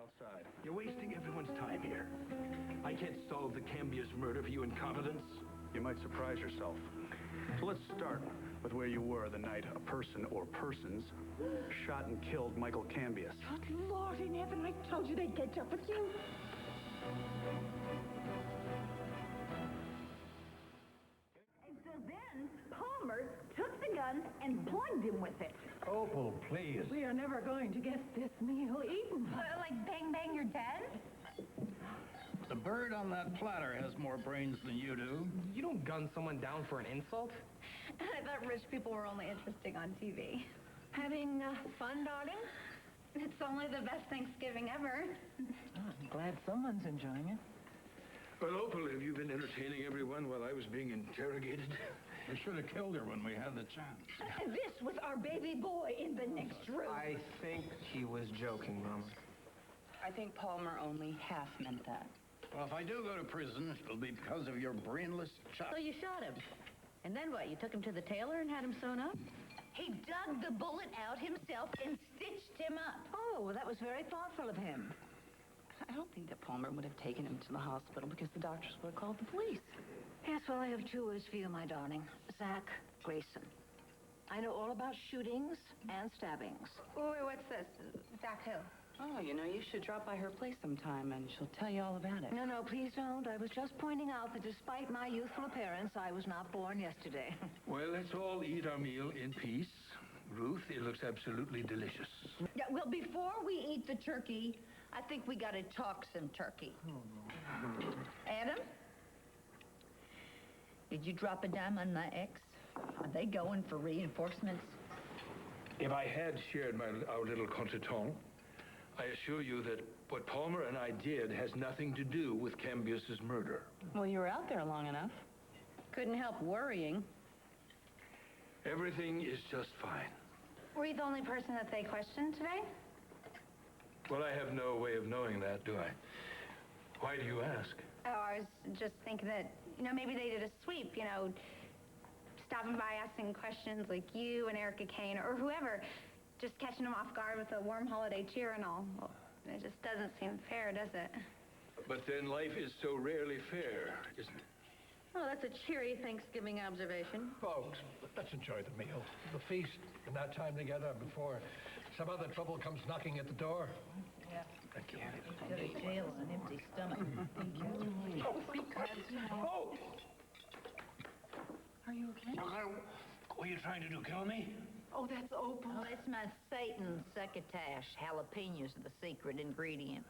outside. You're wasting everyone's time here. I can't solve the Cambia's murder for you incompetents. You might surprise yourself. So let's start with where you were the night a person or persons shot and killed Michael Cambias. Good Lord in heaven, I told you they'd catch up with you. And so then Palmer took the gun and plugged him with it. Opal, please. We are never going to get this meal eaten. Like bang, bang, you're dead? The bird on that platter has more brains than you do. You don't gun someone down for an insult? I thought rich people were only interesting on TV. Having fun, darling? It's only the best Thanksgiving ever. I'm glad someone's enjoying it. Well, Opal, have you been entertaining everyone while I was being interrogated? We should have killed her when we had the chance. And this was our baby boy in the next room. I think he was joking, Mama. I think Palmer only half meant that. Well, if I do go to prison, it'll be because of your brainless chop. So you shot him. And then what? You took him to the tailor and had him sewn up? He dug the bullet out himself and stitched him up. Oh, well, that was very thoughtful of him. I don't think that Palmer would have taken him to the hospital because the doctors would have called the police. Yes, well, I have two words for you, my darling. Zach Grayson. I know all about shootings and stabbings. Wait, what's this? Zach who? Oh, you should drop by her place sometime and she'll tell you all about it. No, please don't. I was just pointing out that despite my youthful appearance, I was not born yesterday. Well, let's all eat our meal in peace. Ruth, it looks absolutely delicious. Yeah, well, before we eat the turkey, I think we got to talk some turkey. Adam? Did you drop a dime on my ex? Are they going for reinforcements? If I had shared our little contretemps, I assure you that what Palmer and I did has nothing to do with Cambias's murder. Well, you were out there long enough. Couldn't help worrying. Everything is just fine. Were you the only person that they questioned today? Well, I have no way of knowing that, do I? Why do you ask? Oh, I was just thinking that, maybe they did a sweep, stopping by asking questions like you and Erica Kane or whoever, just catching them off guard with a warm holiday cheer and all. Well, it just doesn't seem fair, does it? But then life is so rarely fair, isn't it? Oh, that's a cheery Thanksgiving observation. Folks, let's enjoy the meal, the feast, and that time together before some other trouble comes knocking at the door. Yeah. Thank you. Go to jail on an empty stomach. Oh! Are you okay? What are you trying to do, kill me? Oh, that's Opal. Oh, that's my Satan succotash. Jalapenos are the secret ingredient.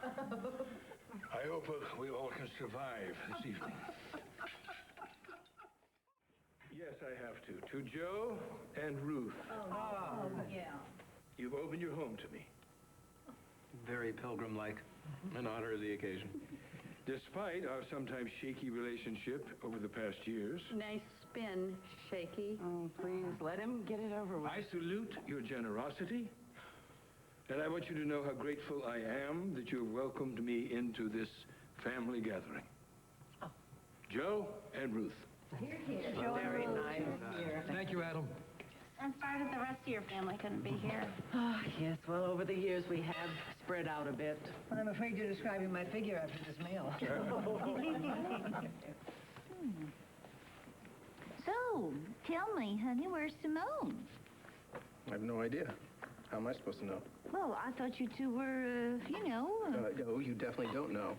I hope we all can survive this evening. Yes, I have to. To Joe and Ruth. Oh, yeah. You've opened your home to me. Very pilgrim-like, in honor of the occasion. Despite our sometimes shaky relationship over the past years, Nice spin, Shaky. Oh, please, let him get it over with. I salute your generosity, and I want you to know how grateful I am that you have welcomed me into this family gathering. Oh. Joe and Ruth. Here, here. Very nice. Thank you, Adam. I'm sorry that the rest of your family couldn't be here. Oh, yes, well, over the years we have spread out a bit. Well, I'm afraid you're describing my figure after this meal. So, tell me, honey, where's Simone? I have no idea. How am I supposed to know? Well, I thought you two were, No, you definitely don't know.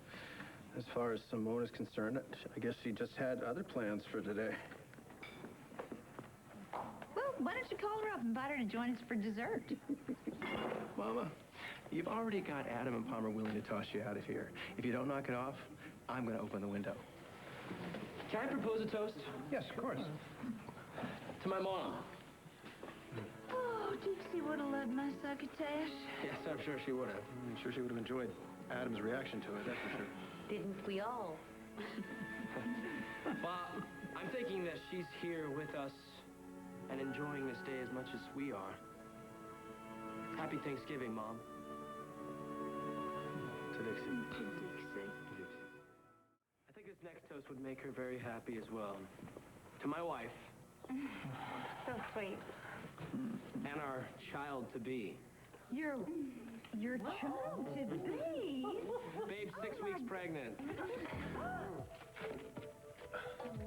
As far as Simone is concerned, I guess she just had other plans for today. Well, why don't you call her up and invite her to join us for dessert? Mama, you've already got Adam and Palmer willing to toss you out of here. If you don't knock it off, I'm going to open the window. Can I propose a toast? Yes, of course. To my mom. Oh, Dixie would have loved my succotash. Yes, I'm sure she would have. I'm sure she would have enjoyed Adam's reaction to it, that's for sure. Didn't we all? Well, I'm thinking that she's here with us and enjoying this day as much as we are. Happy Thanksgiving, Mom. To Dixie. Dixie. I think this next toast would make her very happy as well. To my wife. So sweet. And our child-to-be. Your child to be. Babe, 6 weeks pregnant.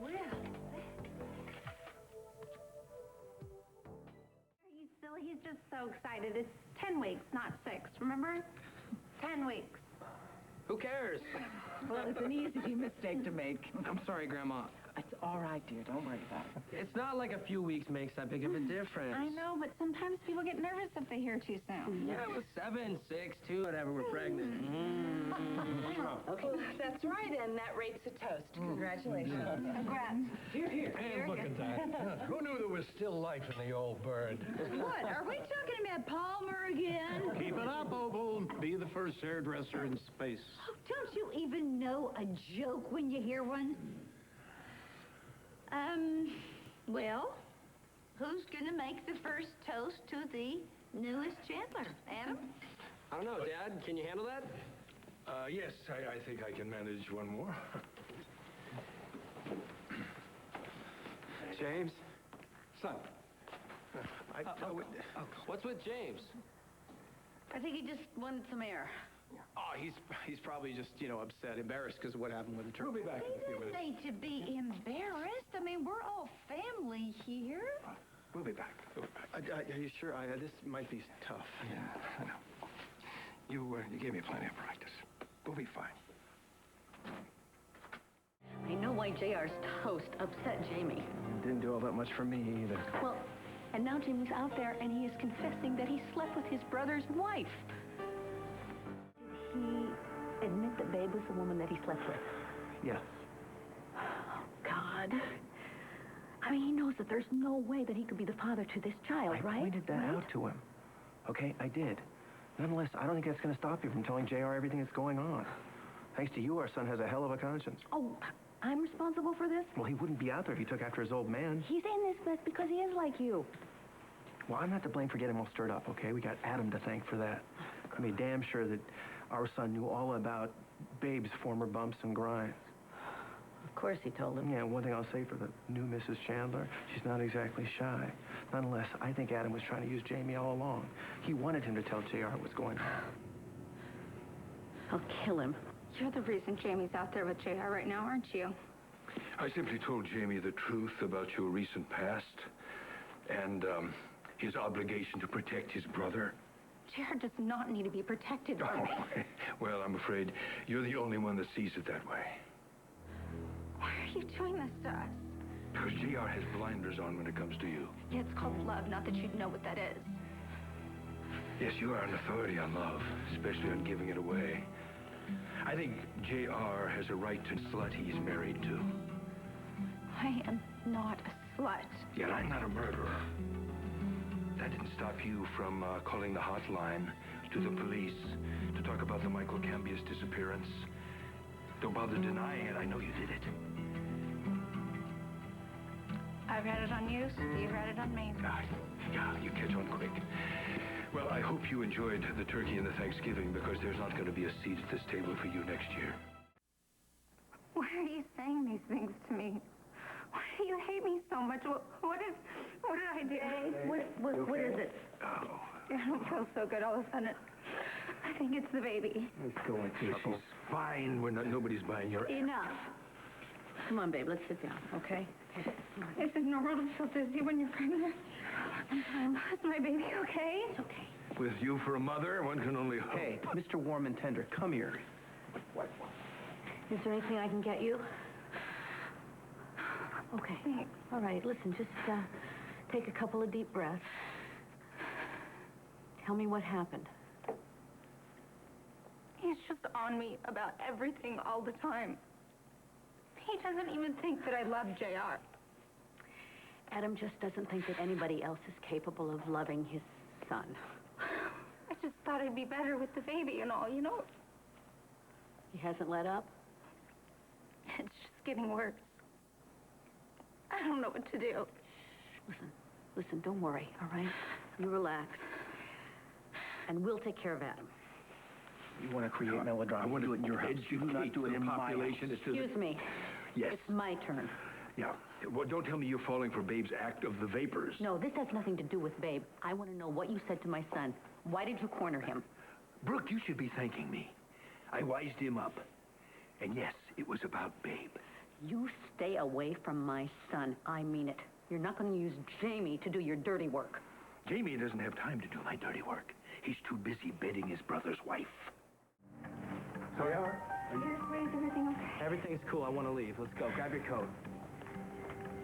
Well. He's silly. He's just so excited. It's 10 weeks, not 6. Remember? 10 weeks. Who cares? Well, it's an easy mistake to make. I'm sorry, Grandma. It's all right, dear. Don't worry about it. It's not like a few weeks makes that big of a difference. I know, but sometimes people get nervous if they hear too soon. Yeah, it was 7, 6, 2, whatever, we're pregnant. Okay, that's right, and that rates a toast. Congratulations. Congrats. Here. And look at that. Who knew there was still life in the old bird? What? Are we talking about Palmer again? Keep it up, Opal. Be the first hairdresser in space. Oh, don't you even know a joke when you hear one? Well, who's gonna make the first toast to the newest Chandler? Adam? I don't know, Dad. Can you handle that? Yes, I think I can manage one more. James? Son. What's with James? I think he just wanted some air. Oh, he's probably just, upset, embarrassed because of what happened with the turkey. We'll be back in a few He minutes. doesn't need to be embarrassed. I mean, we're all family here. We'll be back. Are you sure? This might be tough. Yeah, I know. You gave me plenty of practice. We'll be fine. I know why JR's toast upset Jamie. Didn't do all that much for me either. Well, and now Jamie's out there and he is confessing that he slept with his brother's wife. Did he admit that Babe was the woman that he slept with? Yeah. Oh, God. I mean, he knows that there's no way that he could be the father to this child, right? I pointed that out to him. Okay, I did. Nonetheless, I don't think that's going to stop you from telling JR everything that's going on. Thanks to you, our son has a hell of a conscience. Oh, I'm responsible for this? Well, he wouldn't be out there if he took after his old man. He's in this mess because he is like you. Well, I'm not to blame for getting him all stirred up, okay? We got Adam to thank for that. I made damn sure that our son knew all about Babe's former bumps and grinds. Of course he told him. Yeah, one thing I'll say for the new Mrs. Chandler, she's not exactly shy. Nonetheless, I think Adam was trying to use Jamie all along. He wanted him to tell JR what's going on. I'll kill him. You're the reason Jamie's out there with JR right now, aren't you? I simply told Jamie the truth about your recent past and his obligation to protect his brother. JR does not need to be protected by me. Oh, well, I'm afraid you're the only one that sees it that way. Why are you doing this to us? Because JR has blinders on when it comes to you. Yeah, it's called love, not that you'd know what that is. Yes, you are an authority on love, especially on giving it away. I think JR has a right to the slut he's married to. I am not a slut. Yet I'm not a murderer. That didn't stop you from calling the hotline to the police to talk about the Michael Cambius disappearance. Don't bother denying it. I know you did it. I've had it on you, so you've had it on me. Yeah, you catch on quick. Well, I hope you enjoyed the turkey and the Thanksgiving because there's not going to be a seat at this table for you next year. Why are you saying these things to me? Why do you hate me so much? What did I do? What is it? Oh. I don't feel so good all of a sudden. I think it's the baby. It's going to. She's fine. Nobody's buying your... Enough. Come on, babe, let's sit down, okay? Is it normal to feel dizzy when you're pregnant? Is my baby okay? It's okay. With you for a mother, one can only hope. Hey, Mr. Warm and Tender, come here. Is there anything I can get you? Okay. Thanks. All right, listen, just take a couple of deep breaths. Tell me what happened. He's just on me about everything all the time. He doesn't even think that I love JR. Adam just doesn't think that anybody else is capable of loving his son. I just thought I'd be better with the baby and all, you know? He hasn't let up? It's just getting worse. I don't know what to do. Listen, don't worry, all right? You relax. And we'll take care of Adam. You want to create melodrama. I want do it in your house. educate Do not do it the in my house. population as to the... Excuse me. Yes. It's my turn. Yeah. Well, don't tell me you're falling for Babe's act of the vapors. No, this has nothing to do with Babe. I want to know what you said to my son. Why did you corner him? Brooke, you should be thanking me. I wised him up. And yes, it was about Babe. You stay away from my son. I mean it. You're not going to use Jamie to do your dirty work. Jamie doesn't have time to do my dirty work. He's too busy bedding his brother's wife. So we are. Is everything okay? Everything's cool. I want to leave. Let's go. Grab your coat.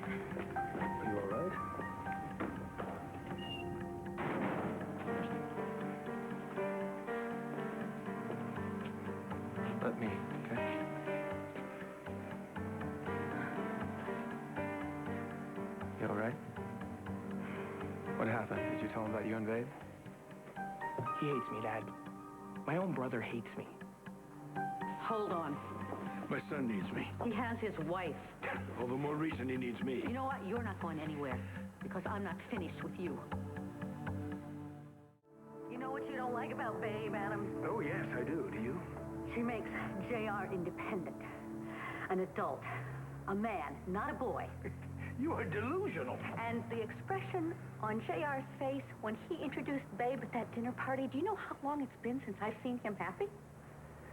You all right? Let me, okay? You all right? What happened? Did you tell him about you and Babe? He hates me, Dad. My own brother hates me. Hold on. My son needs me. He has his wife. All the more reason he needs me. You know what? You're not going anywhere because I'm not finished with you. You know what you don't like about Babe, Adam? Oh, yes, I do. Do you? She makes JR independent, an adult, a man, not a boy. You are delusional. And the expression on JR's face when he introduced Babe at that dinner party, do you know how long it's been since I've seen him happy?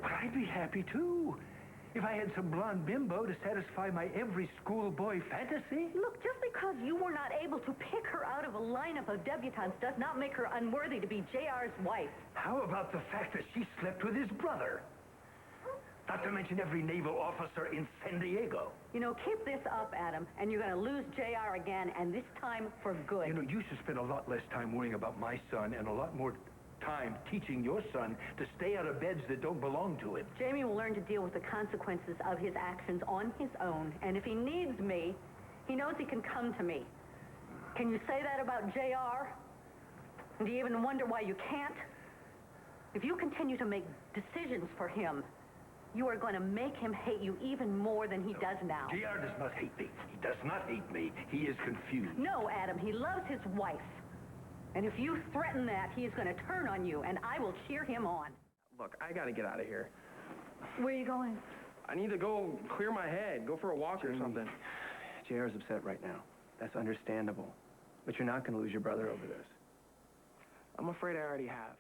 Well, I'd be happy, too. If I had some blonde bimbo to satisfy my every schoolboy fantasy. Look, just because you were not able to pick her out of a lineup of debutantes does not make her unworthy to be JR's wife. How about the fact that she slept with his brother? Not to mention every naval officer in San Diego. You know, keep this up, Adam, and you're going to lose JR again, and this time for good. You know, you should spend a lot less time worrying about my son and a lot more time teaching your son to stay out of beds that don't belong to him. Jamie will learn to deal with the consequences of his actions on his own, and if he needs me, he knows he can come to me. Can you say that about JR? Do you even wonder why you can't? If you continue to make decisions for him, you are going to make him hate you even more than he does now. JR does not hate me. He does not hate me. He is confused. No, Adam, he loves his wife. And if you threaten that, he is going to turn on you, and I will cheer him on. Look, I gotta get out of here. Where are you going? I need to go clear my head, go for a walk or something. JR's upset right now. That's understandable. But you're not going to lose your brother over this. I'm afraid I already have.